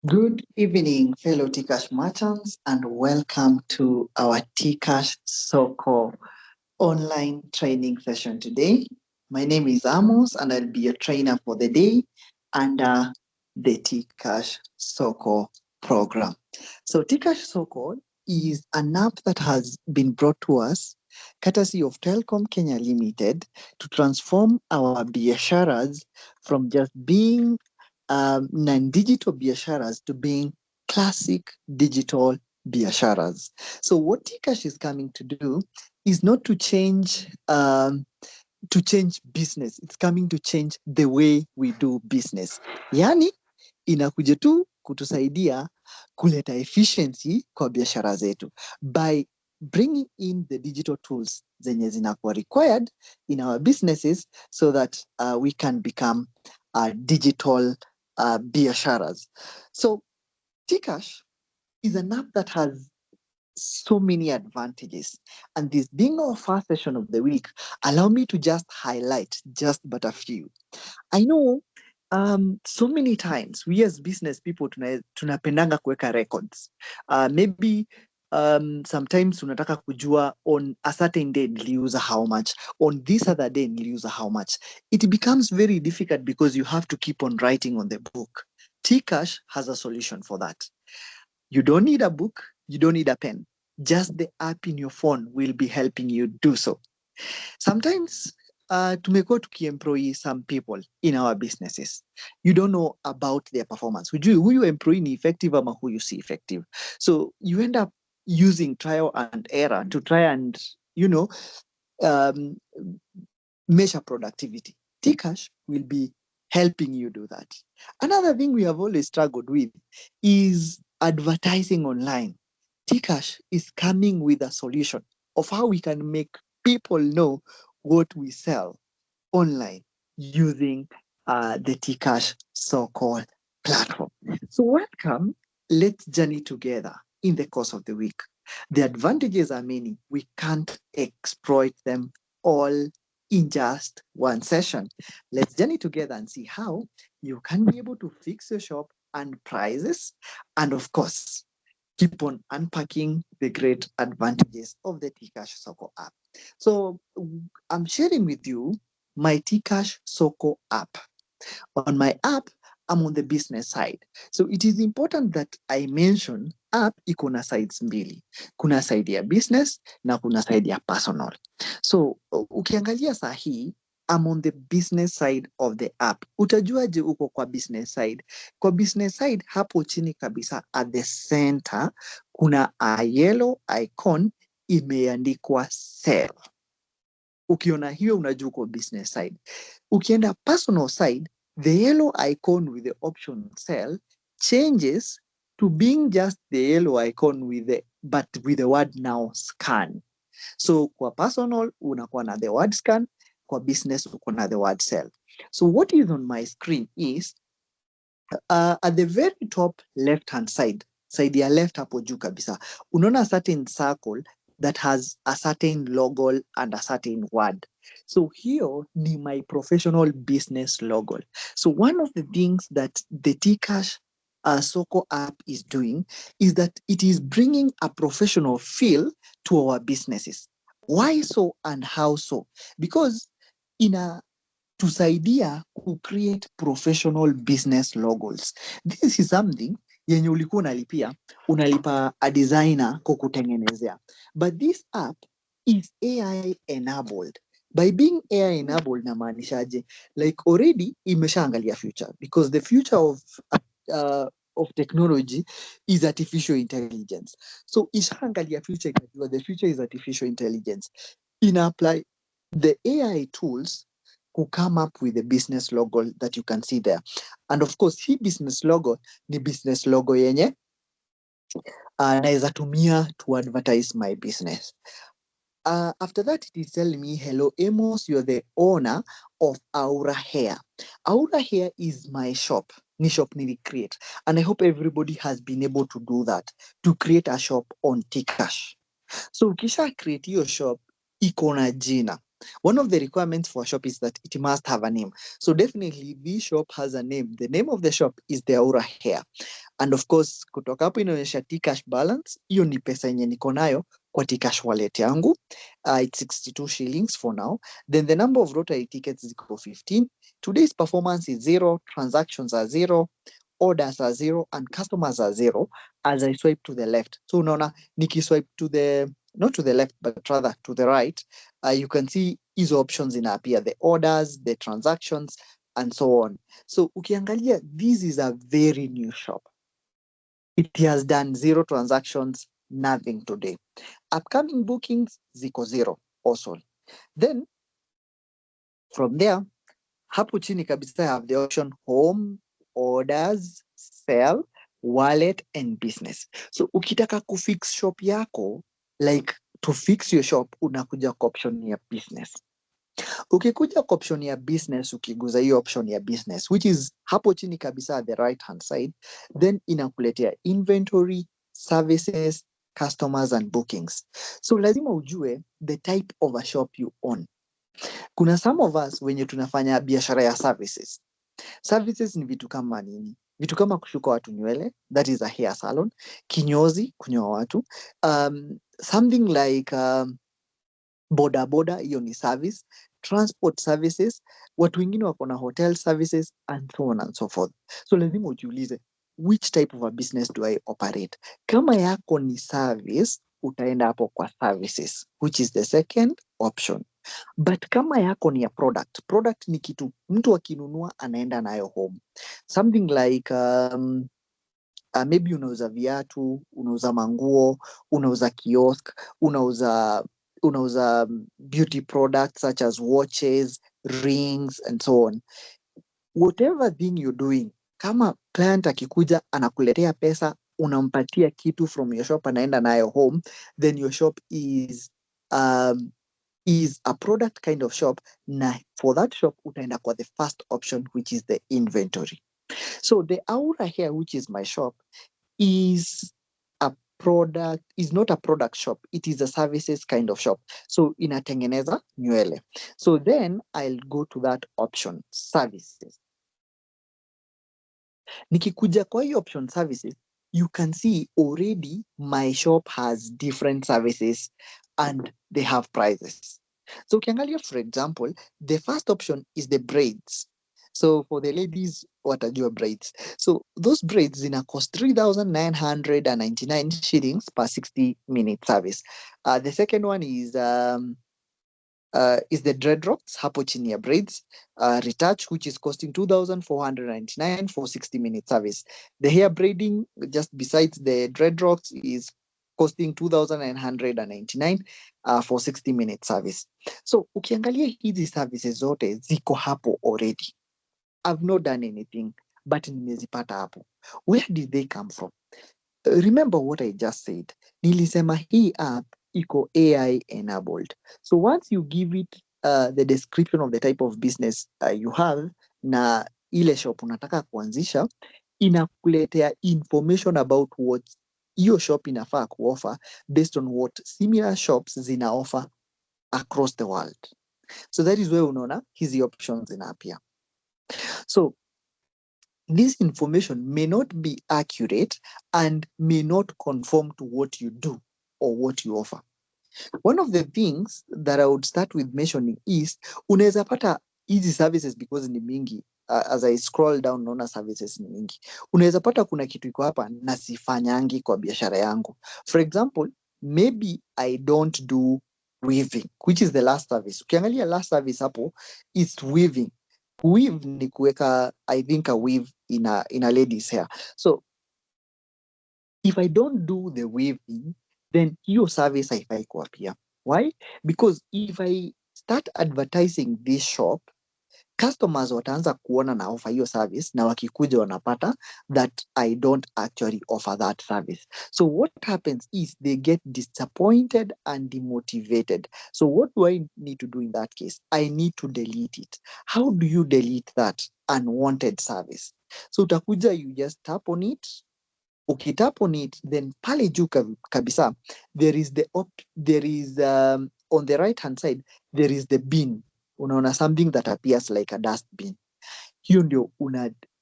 Good evening, fellow Tcash merchants, and welcome to our Tcash Soko online training session today. My name is Amos, and I'll be your trainer for the day under the Tcash Soko program. So, Tcash Soko is an app that has been brought to us courtesy of Telcom Kenya Limited to transform our biasharas from just being non-digital biasharas to being classic digital biasharas. So what Tcash is coming to do is not to change business. It's coming to change the way we do business. Yani inakuja tu kutusaidia kuleta efficiency kwa biashara zetu by bringing in the digital tools zenye zinakuwa required in our businesses so that we can become digital biasharas. So Tcash is an app that has so many advantages. And this being our first session of the week, allow me to just highlight just but a few. I know so many times we as business people tunapendanga kuweka records. Maybe sometimes unataka kujua on a certain day niliuza how much, on this other day niliuza how much. It becomes very difficult because you have to keep on writing on the book. Tcash has a solution for that. You don't need a book, you don't need a pen. Just the app in your phone will be helping you do so. Sometimes tumekuwa tukiemploy some people in our businesses. You don't know about their performance. Hujui huyu employee ni effective ama huyu si effective. So you end up using trial and error to try and, um, measure productivity. Tcash will be helping you do that. Another thing we have always struggled with is advertising online. Tcash is coming with a solution of how we can make people know what we sell online using the Tcash so-called platform. So welcome, let's journey together in the course of the week. The advantages are many. We can't exploit them all in just one session. Let's journey together and see how you can be able to fix your shop and prices, and of course, keep on unpacking the great advantages of the Tcash Soko app. So I'm sharing with you my Tcash Soko app. On my app, I'm on the business side. So it is important that I mention app iko na sides mbili. Kuna side ya business na kuna side ya personal. So ukiangalia saa hii, I'm on the business side of the app. Utajuaje uko kwa business side? Kwa business side, hapo chini kabisa at the center, kuna a yellow icon imeandikwa sell. Ukiona hiyo unajua uko business side. Ukienda personal side, the yellow icon with the option sell changes to being just the yellow icon but with the word now scan. So kwa personal unakuwa na the word scan, kwa business uko na the word sell. So what is on my screen is at the very top left hand side ya left hapo juu kabisa, unaona a certain circle that has a certain logo and a certain word. So here ni my professional business logo. So one of the things that the Tcash Soko app is doing is that it is bringing a professional feel to our businesses. Why so and how so? Because tusaidia create professional business logos. This is something yenye ulikuwa unalipa a designer kukutengenezea. But this app is AI enabled. By being AI enabled namaanishaje? Like already imeshaangalia future, because the future of technology is artificial intelligence. So ishaangalia future ikajua the future is artificial intelligence. Apply the AI tools who come up with a business logo that you can see there. And of course, hii business logo ni business logo yenye naweza tumia to advertise my business. After that, it is telling me, hello, Amos, you're the owner of Aura Hair. Aura Hair is my shop. Ni shop nili create. And I hope everybody has been able to do that, to create a shop on Tcash. So ukisha create your shop, iko na jina. One of the requirements for a shop is that it must have a name. So definitely this shop has a name. The name of the shop is the Aura Hair. And of course, kutoka hapo inaonyesha T-cash balance. Hiyo ni pesa yenye niko nayo kwa T-cash wallet yangu. It's 62 shillings for now. Then the number of lottery tickets ziko 15. Today's performance is 0, transactions are 0, orders are 0, and customers are 0 as I swipe to the left. So unaona nikiswipe to the, not to the left, but rather to the right, you can see hizo options appear, the orders, the transactions, and so on. So ukiangalia, this is a very new shop. It has done 0 transactions, nothing today. Upcoming bookings ziko 0 also. Then from there, hapo chini kabisa have the option home, orders, sell, wallet, and business. So ukitaka kufix shop yako, like to fix your shop, unakuja kwa option ya business. Ukikuja kwa option ya business, ukiguza hiyo option ya business, which is hapo chini kabisa at the right hand side, then inakuletea inventory, services, customers and bookings. So lazima ujue the type of a shop you own. Kuna some of us wenye tunafanya biashara ya services. Services ni vitu kama nini? Vitu kama kushuka watu nywele, that is a hair salon, kinyozi, kunyoa watu, something like boda boda, hiyo ni service, transport services, watu wengine wako na hotel services and so on and so forth. So lazima ujiulize, which type of a business do I operate? Kama yako ni service, utaenda hapo kwa services, which is the second option. But kama yako ni ya product ni kitu mtu akinunua anaenda nayo home. Something like maybe unauza viatu, unauza manguo, unauza kiosk, unauza beauty products such as watches, rings and so on. Whatever thing you're doing, kama client akikuja anakuletea pesa, unampatia kitu from your shop anaenda nayo home, then your shop is a product kind of shop, na for that shop utaenda kwa the first option, which is the inventory. So the Aura here, which is my shop, is not a product shop, it is a services kind of shop. So inatengeneza nywele. So then I'll go to that option, services. Nikikuja kwa hii option services, you can see already my shop has different services and they have prices. So ukiangalia, for example, the first option is the braids. So for the ladies, watajua braids. So those braids zina cost 3,999 shillings per 60-minute service. The second one is the dreadlocks, hapo chini ya braids, retouch, which is costing 2,499 for 60-minute service. The hair braiding just besides the dreadlocks is costing 2,999 for 60-minute service. So ukiangalia hizi services zote ziko hapo already. I've not done anything, but nimezipata hapo. Where did they come from? Remember what I just said. Nilisema hii app iko AI enabled. So once you give it the description of the type of business you have na ile shop unataka kuanzisha, inakuletea information about what hiyo shop inafaa kuoffer based on what similar shops zina offer across the world. So that is where unaona hizi options zinapia. So this information may not be accurate and may not conform to what you do or what you offer. One of the things that I would start with mentioning is unaweza pata hizi services because ni mingi. As I scroll down naona services ni mingi. Unaweza pata kuna kitu iko hapa na sifanyangi kwa biashara yangu. For example, maybe I don't do weaving, which is the last service. Ukiangalia last service hapo, it's weaving. Weave ni kuweka, I think, a weave in a lady's hair. So if I don't do the weaving, then hiyo service haifai kuapia. Why? Because if I start advertising this shop, customers wataanza kuona na offer hiyo service, na wakikuja wanapata that I don't actually offer that service. So what happens is they get disappointed and demotivated. So what do I need to do in that case? I need to delete it. How do you delete that unwanted service? So utakuja, you just tap on it. Ukitap on it, then pale juu kabisa, there is on the right hand side, there is the bin. Unaona something that appears like a dustbin. Hiyo ndio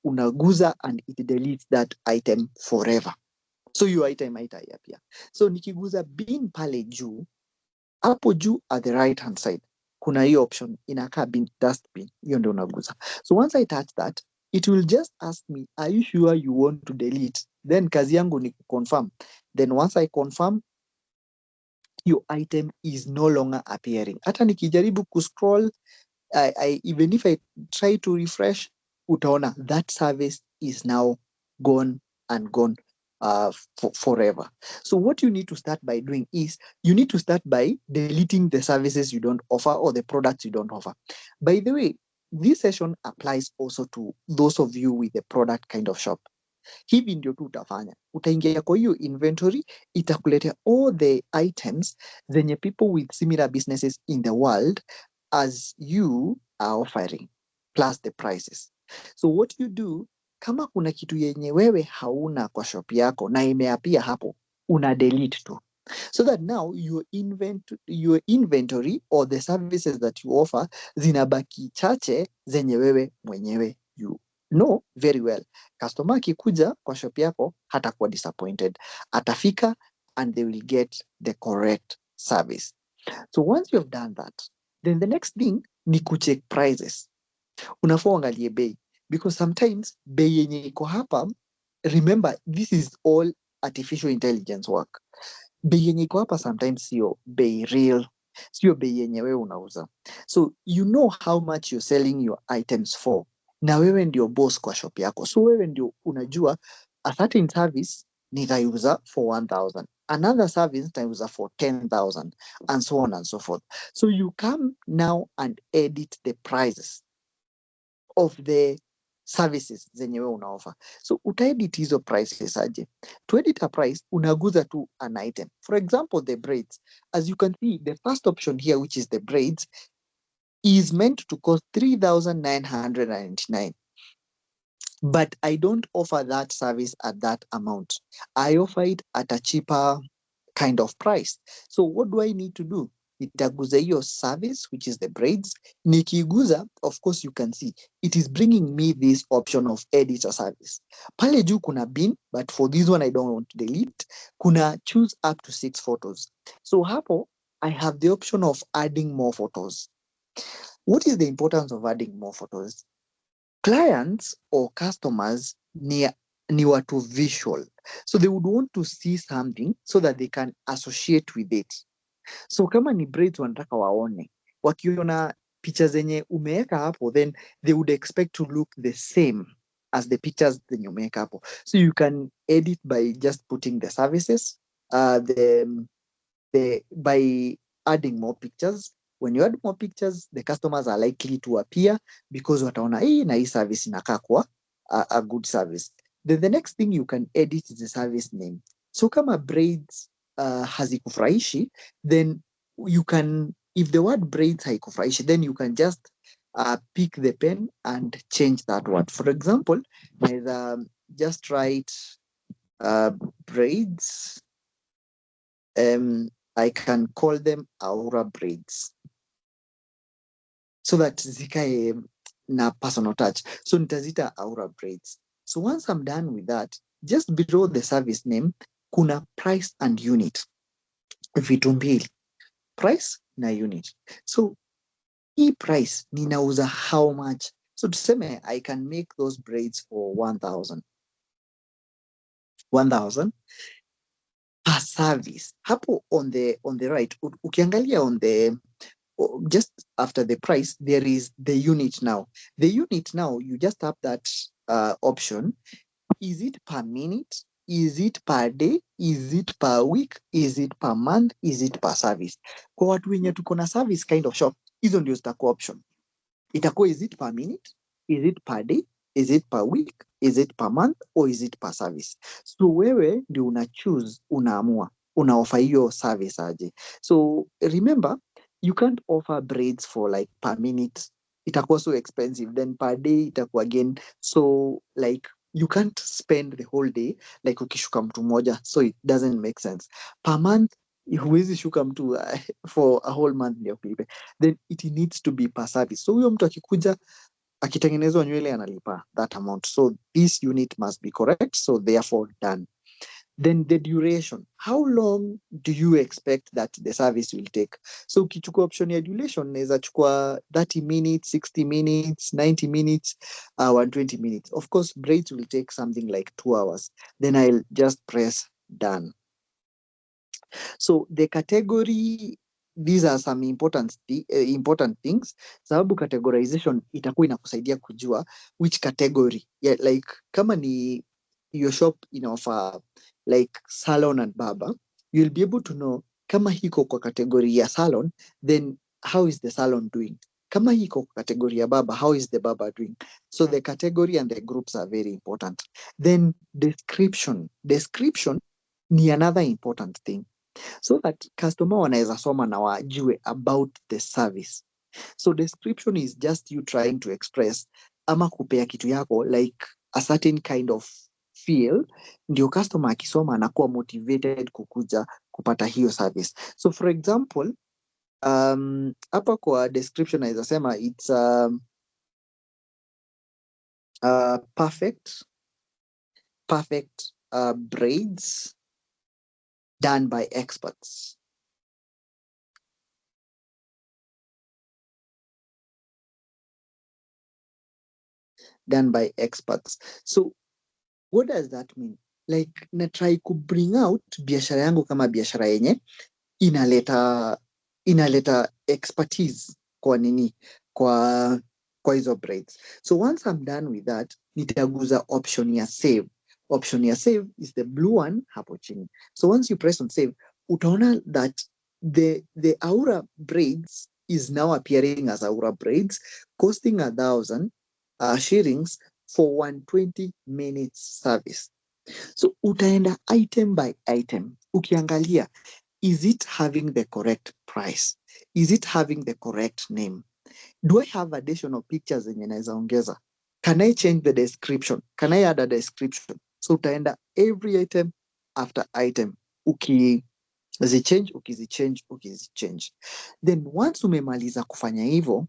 unaguza and it deletes that item forever. So your item haitaiappear. So nikiguza bin pale juu, hapo juu at the right hand side kuna hiyo option inakaa bin, dustbin. Hiyo ndio unaguza. So once I touch that, it will just ask me, are you sure you want to delete? Then kazi yangu ni confirm. Then once I confirm, your item is no longer appearing. Hata nikijaribu kuscroll, even if I try to refresh, utaona that service is now gone and gone forever. So what you need to start by doing is you need to start by deleting the services you don't offer or the products you don't offer. By the way, this session applies also to those of you with a product kind of shop. Hivi ndio tu utafanya, utaingia kwa hiyo inventory, itakuletea all the items zenye people with similar businesses in the world as you are offering, plus the prices. So what you do, kama kuna kitu yenye wewe hauna kwa shop yako na imeapia hapo, una delete tu, so that now your inventory or the services that you offer zinabaki chache zenye wewe mwenyewe you know very well. Customer akikuja kwa shop yako hatakuwa disappointed, atafika and they will get the correct service. So once you have done that, then the next thing ni kucheck prices. Unafaa uangalie bei, because sometimes bei yenye iko hapa, remember this is all artificial intelligence work. Bei yenye iko hapa sometimes sio bei real, sio bei yenye wewe unauza. So you know how much you're selling your items for, na wewe ndio boss kwa shop yako. So wewe ndio unajua a certain service nitaiuza for 1,000, another service nitaiuza for 10,000, and so on and so forth. So you come now and edit the prices of the services zenye wewe unaoffer. So utaedit hizo prices aje? To edit a price, unaguza tu an item. For example, the braids. As you can see, the first option here, which is the braids, is meant to cost 3,999. But I don't offer that service at that amount. I offer it at a cheaper kind of price. So what do I need to do? Nitaguza hiyo service, which is the braids. Nikiguza, of course you can see, it is bringing me this option of edit a service. Pale juu kuna bin, but for this one I don't want to delete. Kuna choose up to 6 photos. So hapo, I have the option of adding more photos. What is the importance of adding more photos? Clients or customers ni watu visual. So they would want to see something so that they can associate with it. So kama ni braids wanataka waone, wakiona picha zenye umeweka hapo, then they would expect to look the same as the pictures zenye umeweka hapo. So you can edit by just putting the services, by adding more pictures. When you add more pictures, the customers are likely to appear because wataona hii na hii service inakaa kwa a good service. Then the next thing you can edit is the service name. So kama braids hazikufurahishi, then you can, if the word braids haikufurahishi, then you can just pick the pen and change that word. For example, just write braids. I can call them Aura braids, so that zikae na personal touch. So nitazita Aura braids. So once I'm done with that, just below the service name, kuna price and unit. Vitu mbili, price na unit. So hii price ninauza how much? So tuseme I can make those braids for 1,000. 1,000 per service. Hapo on the right, ukiangalia on the just after the price, there is the unit now. The unit now, you just have that option. Is it per minute? Is it per day? Is it per week? Is it per month? Is it per service? Kwa watu wenye tuko na service kind of shop, hizo ndio zitakuwa option. Itakuwa is it per minute? Is it per day? Is it per week? Is it per month? Or is it per service? So wewe ndio una choose, unaamua, unaoffer hiyo service aje. So remember, you can't offer braids for like per minute. Itakuwa so expensive. Then per day itakuwa again. So like you can't spend the whole day like ukishuka mtu moja. So it doesn't make sense. Per month huwezi shuka mtu for a whole month ndio kulipe, then it needs to be per service. So huyo mtu akikuja akitengenezwa nywele analipa that amount, so this unit must be correct, so therefore done. Then the duration, how long do you expect that the service will take? So ukichukua option ya duration naweza chukua 30 minutes, 60 minutes, 90 minutes, 120 minutes. Of course braids will take something like 2 hours, then I'll just press done. So the category, these are some important things, sababu categorization itakuwa inakusaidia kujua which category, yeah, like kama ni your shop inaoffer like salon and barber, you'll be able to know kama hiko kwa category ya salon, then how is the salon doing? Kama hiko kwa category ya barber, how is the barber doing? So the category and the groups are very important. Then description ni another important thing, so that customer wanaweza soma na wajue about the service. So description is just you trying to express ama kupea kitu yako like a certain kind of feel, ndio customer akisoma anakuwa motivated kukuja kupata hiyo service. So for example, hapa kwa description naweza sema it's perfect braids done by experts. Done by experts. So what does that mean? Like na try ku bring out biashara yangu kama biashara yenye inaleta expertise kwa nini, kwa hizo braids. So once I'm done with that, nitaguza option ya save. Option ya save is the blue one hapo chini. So once you press on save, utaona that the Aura braids is now appearing as Aura braids, costing 1,000 shillings for 120 minutes service. So utaenda item by item ukiangalia, is it having the correct price? Is it having the correct name? Do I have additional pictures zenye naweza ongeza? Can I change the description? Can I add a description? So utaenda every item after item ukizichange. Then once umemaliza kufanya hivyo,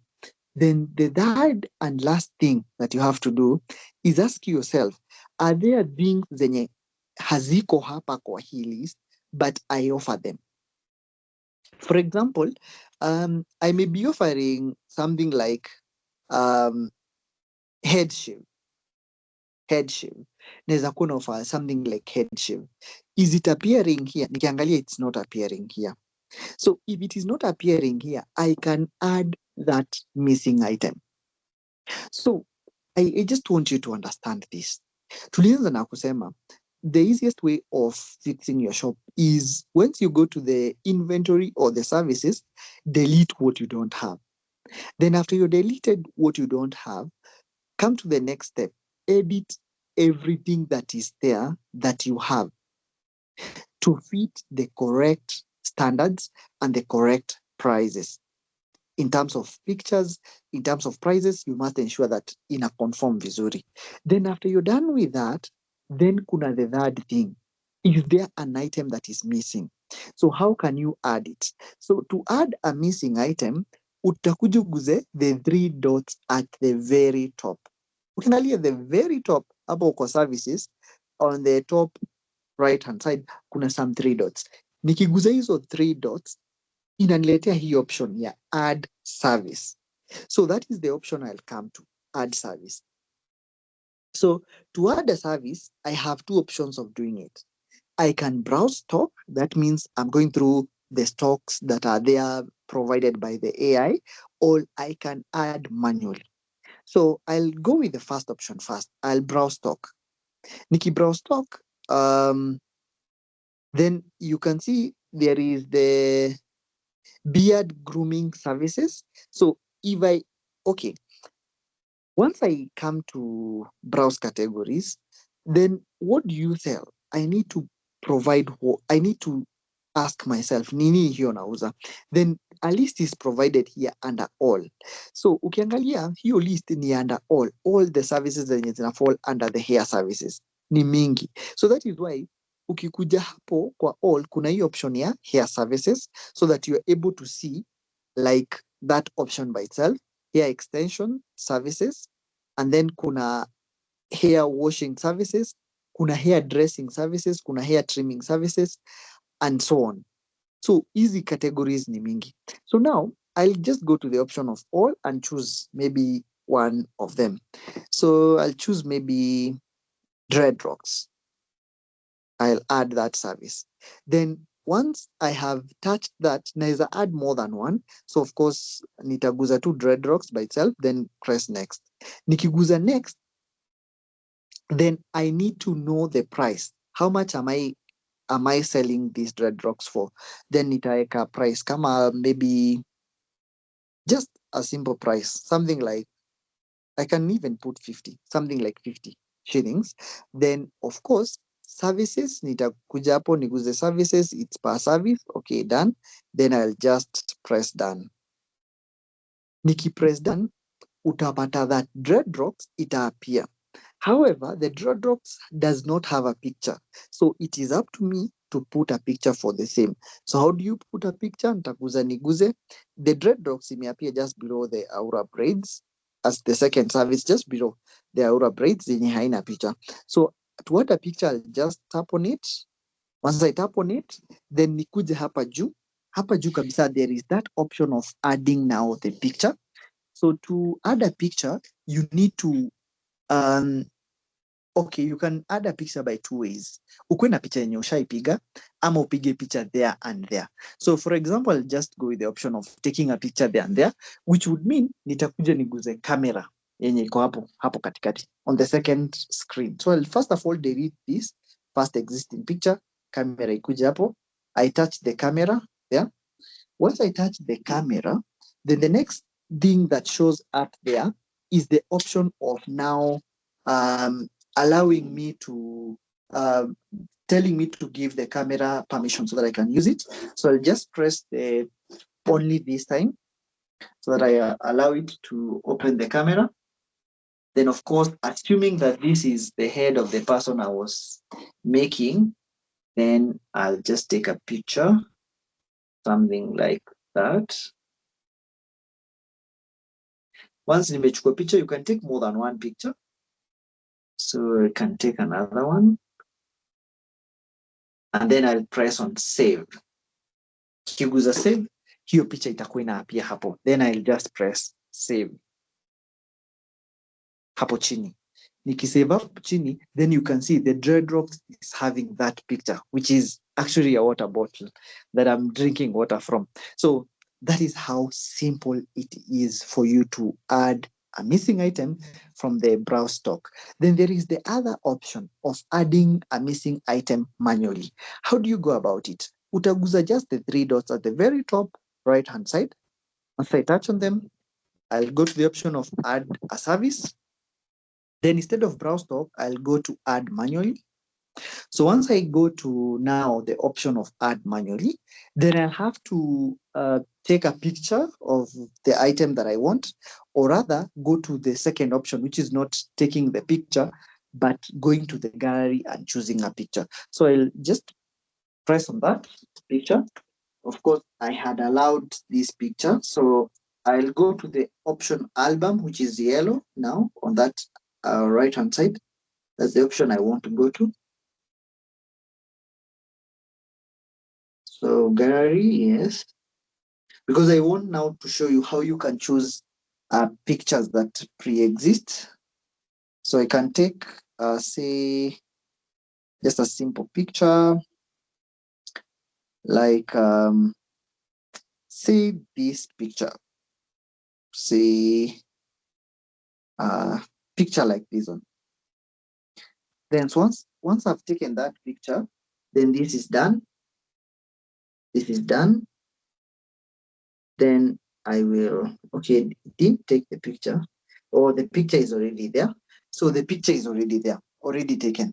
then the third and last thing that you have to do is ask yourself, are there things zenye haziko hapa kwa hii list but I offer them? For example, I may be offering something like head shave. Naweza kuwa offer something like head shave. Is it appearing here? Nikiangalia, it's not appearing here. So if it is not appearing here, I can add that missing item. So I just want you to understand this. Tulianza na kusema the easiest way of fixing your shop is once you go to the inventory or the services, delete what you don't have. Then after you deleted what you don't have, come to the next step, edit everything that is there that you have to fit the correct standards and the correct prices. In terms of pictures, in terms of prices, you must ensure that ina conform vizuri. Then after you're done with that, then kuna the third thing. Is there an item that is missing? So how can you add it? So to add a missing item, utakuja uguze the 3 dots at the very top. Ukiangalia the very top hapo kwa services, on the top right hand side kuna some 3 dots. Nikiguza hizo 3 dots, inaniletea hii option ya add service. So that is the option I'll come to, add service. So to add a service, I have 2 options of doing it. I can browse stock. That means I'm going through the stocks that are there provided by the AI, or I can add manually. So I'll go with the first option first. I'll browse stock. Niki browse stock, then you can see there is the beard grooming services. So if once I come to browse categories, then what do you sell? I need to ask myself, nini hiyo nauza? Then a list is provided here under all. So ukiangalia hiyo list ni under all the services zenye zina fall under the hair services ni mingi. So that is why ukikuja hapo kwa all, kuna hii option ya hair services, so that you are able to see like that option by itself, hair extension services, and then kuna hair washing services, kuna hair dressing services, kuna hair trimming services, and so on. So easy categories ni mingi. So now I'll just go to the option of all and choose maybe one of them. So I'll choose maybe dreadlocks. I'll add that service. Then once I have touched that, naeza add more than one. So of course, nitaguza tu dreadlocks by itself, then press next. Nikiguza next, then I need to know the price. How much am I selling these dreadlocks for? Then nitaeka price kama maybe just a simple price, something like, I can even put 50, something like 50 shillings. Then of course, services, nitakuja hapo niguze services, it's per service. Okay, done. Then I'll just press done. Press done, utapata that dreadlocks itaappear. However, the dreadlocks does not have a picture. So it is up to me to put a picture for the same. So how do you put a picture? Nitaguza niguze. The dreadlocks imeappear just below the Aura braids as the second service, just below the Aura braids zenye haina picture. So to add a picture, I'll just tap on it. Once I tap on it, then nikuje hapa juu. Hapa juu kabisa, there is that option of adding now the picture. So to add a picture, you need to okay, you can add a picture by two ways. Ukuwe na picha yenye ushaipiga ama upige picha there and there. So for example, I'll just go with the option of taking a picture there and there, which would mean nitakuja niguze camera yenye iko hapo katikati on the second screen. So I'll first of all delete this first existing picture, camera ikuje hapo. I touch the camera there. Once I touch the camera, then the next thing that shows up there is the option of now allowing me to, telling me to give the camera permission so that I can use it. So I'll just press the only this time so that I allow it to open the camera. Then of course, assuming that this is the head of the person I was making, then I'll just take a picture, something like that. Once nimechukua picture, you can take more than one picture. So I can take another one. And then I'll press on save. Kiguza save, hiyo picha itakuwa inaapia hapo. Then I'll just press save. Hapo chini. Nikisave hapo chini, then you can see the dreadlocks is having that picture, which is actually a water bottle that I'm drinking water from. So that is how simple it is for you to add a missing item from the browse stock. Then there is the other option of adding a missing item manually. How do you go about it? Utaguza just the three dots at the very top right hand side. Once I touch on them, I'll go to the option of add a service. Then instead of browse stock, I'll go to add manually. So once I go to now the option of add manually, then I have to take a picture of the item that I want, or rather go to the second option, which is not taking the picture, but going to the gallery and choosing a picture. So I'll just press on that picture. Of course, I had allowed this picture. So I'll go to the option album, which is yellow now on that right-hand side. That's the option I want to go to. So gallery, yes. Because I want now to show you how you can choose pictures that pre-exist. So I can take, say, just a simple picture, like, say this picture, say, picture like this one. Then once I've taken that picture, then this is done. This is done. Then I will, okay, didn't take the picture, or the picture is already there. So the picture is already there, already taken.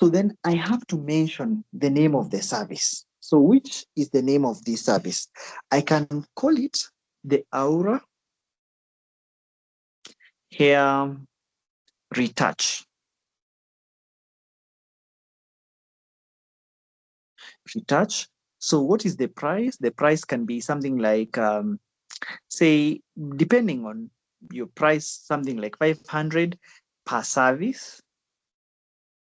So then I have to mention the name of the service. So which is the name of this service? I can call it the Aura Hair Retouch. retouch. So what is the price? The price can be something like, say, depending on your price, something like 500 per service.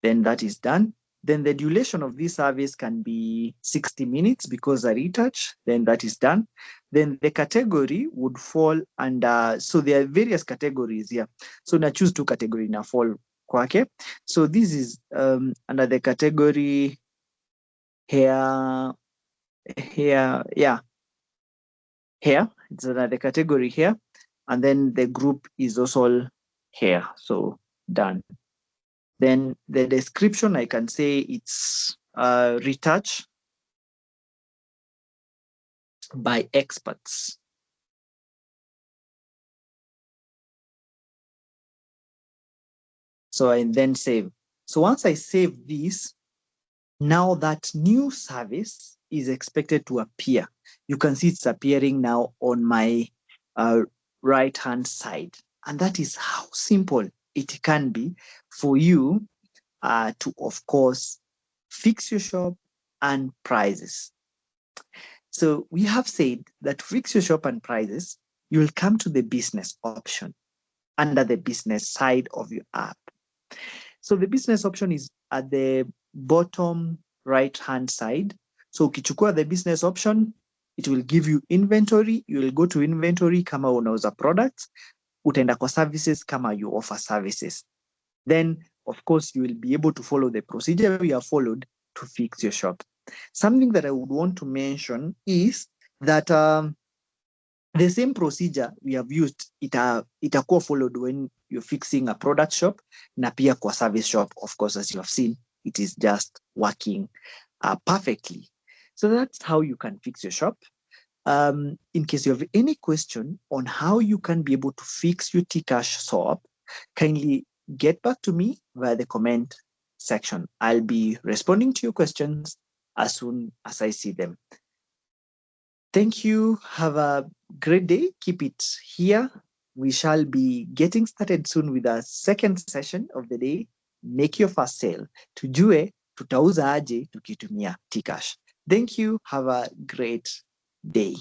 Then that is done. Then the duration of this service can be 60 minutes because a retouch, then that is done. Then the category would fall under, so there are various categories here. So na choose two category na fall kwake. So this is under the category hair, yeah, hair. It's another category here. And then the group is also hair. So done. Then the description, I can say it's retouch by experts. So I then save. So once I save this, now that new service is expected to appear. You can see it's appearing now on my right-hand side. And that is how simple it can be for you to, of course, fix your shop and prices. So we have said that fix your shop and prices, you will come to the business option under the business side of your app. So the business option is at the bottom right-hand side. So ukichukua the business option, it will give you inventory. You will go to inventory kama unauza products, utaenda kwa services kama you offer services. Then, of course, you will be able to follow the procedure we have followed to fix your shop. Something that I would want to mention is that the same procedure we have used, itakuwa followed when you're fixing a product shop na pia kwa service shop. Of course, as you have seen, it is just working perfectly. So that's how you can fix your shop. In case you have any question on how you can be able to fix your Tcash shop, kindly get back to me via the comment section. I'll be responding to your questions as soon as I see them. Thank you. Have a great day. Keep it here. We shall be getting started soon with our second session of the day. Make your first sale. Tujue tutauza aje tukitumia Tcash. Thank you. Have a great day.